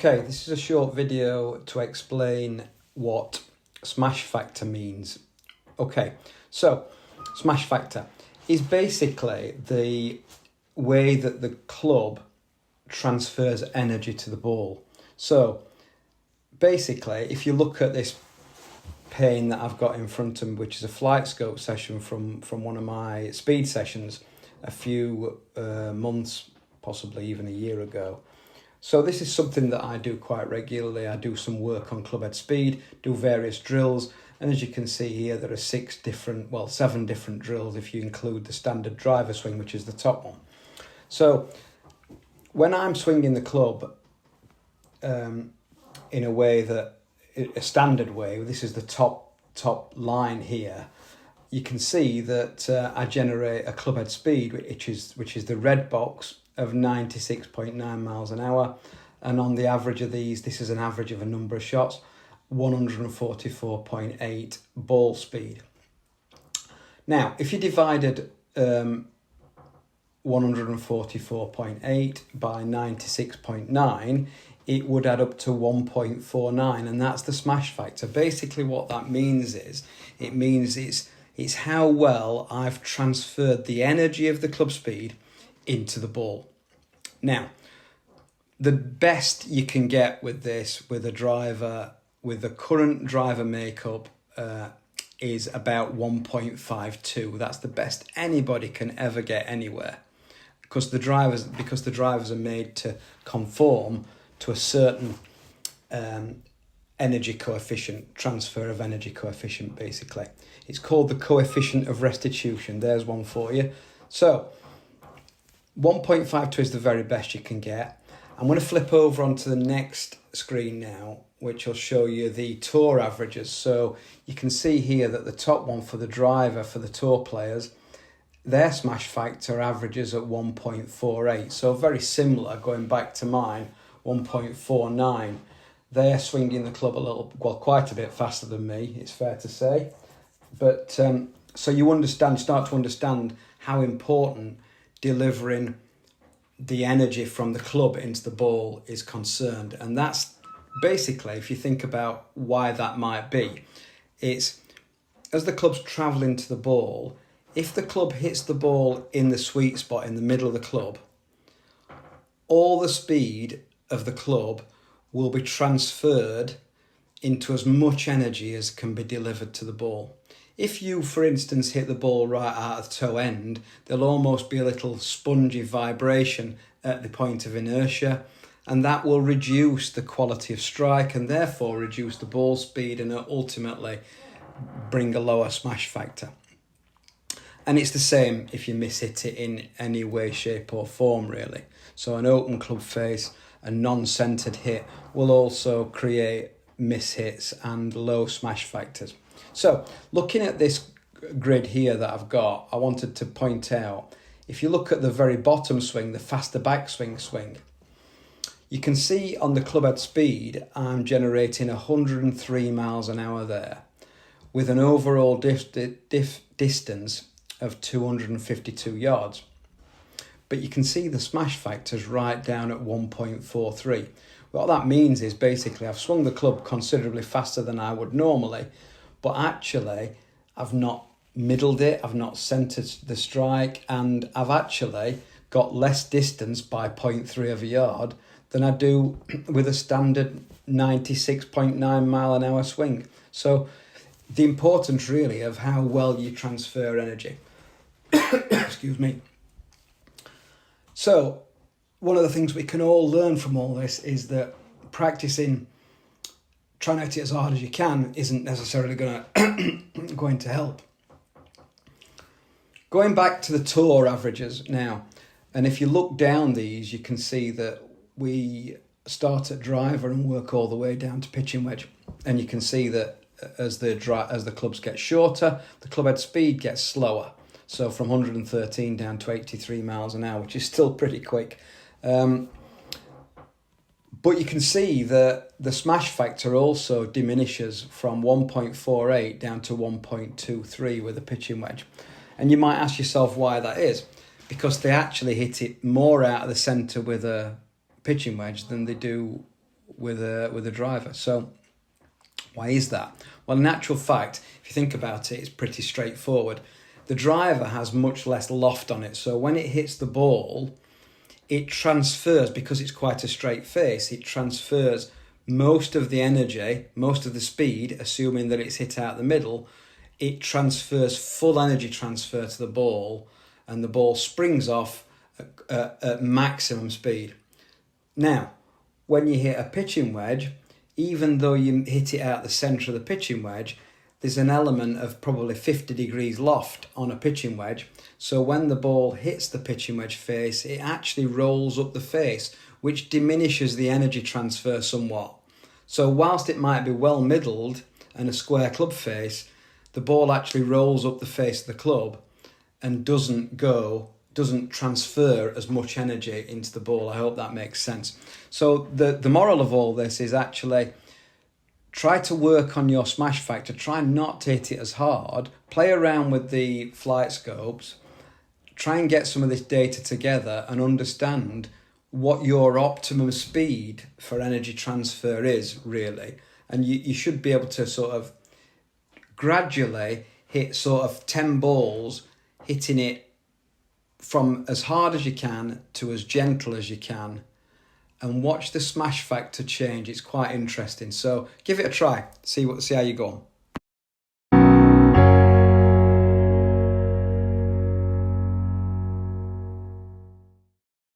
Okay, this is a short video to explain what smash factor means. Okay, so smash factor is basically the way that the club transfers energy to the ball. So basically, if you look at this pane that I've got in front of me, which is a flight scope session from one of my speed sessions a few months, possibly even a year ago. So this is something that I do quite regularly. I do some work on club head speed, do various drills, and as you can see here, there are 7 different drills if you include the standard driver swing, which is the top one. So when I'm swinging the club in a way that, a standard way, this is the top line here, you can see that I generate a club head speed, which is the red box, of 96.9 miles an hour, and on the average of these, this is an average of a number of shots, 144.8 ball speed. Now, if you divided 144.8 by 96.9, it would add up to 1.49, and that's the smash factor. Basically what that means is, it means it's how well I've transferred the energy of the club speed into the ball. Now, the best you can get with this, with a driver, with the current driver makeup, is about 1.52. That's the best anybody can ever get anywhere, because the drivers are made to conform to a certain energy coefficient, transfer of energy coefficient, basically. It's called the coefficient of restitution. There's one for you. So 1.52 is the very best you can get. I'm going to flip over onto the next screen now, which will show you the tour averages. So you can see here that the top one for the driver, for the tour players, their smash factor averages at 1.48. So very similar, going back to mine, 1.49. They're swinging the club quite a bit faster than me, it's fair to say. But so you start to understand how important delivering the energy from the club into the ball is concerned. And that's basically, if you think about why that might be, it's as the club's travelling to the ball, if the club hits the ball in the sweet spot in the middle of the club, all the speed of the club will be transferred into as much energy as can be delivered to the ball. If you, for instance, hit the ball right out of the toe end, there'll almost be a little spongy vibration at the point of inertia, and that will reduce the quality of strike and therefore reduce the ball speed and ultimately bring a lower smash factor. And it's the same if you miss-hit it in any way, shape or form, really. So an open club face, a non-centered hit will also create miss-hits and low smash factors. So looking at this grid here that I've got, I wanted to point out, if you look at the very bottom swing, the faster backswing swing, you can see on the club head speed, I'm generating 103 miles an hour there with an overall distance of 252 yards. But you can see the smash factor's right down at 1.43. What that means is basically I've swung the club considerably faster than I would normally, but actually I've not middled it, I've not centered the strike, and I've actually got less distance by 0.3 of a yard than I do with a standard 96.9 mile an hour swing. So the importance really of how well you transfer energy. Excuse me. So one of the things we can all learn from all this is that practicing, trying to hit it as hard as you can, isn't necessarily going to help. Going back to the tour averages now, and if you look down these, you can see that we start at driver and work all the way down to pitching wedge, and you can see that as the clubs get shorter, the club head speed gets slower. So from 113 down to 83 miles an hour, which is still pretty quick. But you can see that the smash factor also diminishes from 1.48 down to 1.23 with a pitching wedge. And you might ask yourself why that is. Because they actually hit it more out of the centre with a pitching wedge than they do with a driver. So why is that? Well, in actual fact, if you think about it, it's pretty straightforward. The driver has much less loft on it, so when it hits the ball, it transfers, because it's quite a straight face, it transfers most of the energy, most of the speed, assuming that it's hit out the middle. It transfers full energy transfer to the ball, and the ball springs off at maximum speed. Now, when you hit a pitching wedge, even though you hit it out the centre of the pitching wedge, there's an element of probably 50 degrees loft on a pitching wedge. So when the ball hits the pitching wedge face, it actually rolls up the face, which diminishes the energy transfer somewhat. So whilst it might be well middled and a square club face, the ball actually rolls up the face of the club and doesn't transfer as much energy into the ball. I hope that makes sense. So the moral of all this is actually try to work on your smash factor. Try not to hit it as hard. Play around with the flight scopes. Try and get some of this data together and understand what your optimum speed for energy transfer is, really. And you should be able to sort of gradually hit sort of 10 balls, hitting it from as hard as you can to as gentle as you can, and watch the smash factor change. It's quite interesting. So give it a try. See how you go.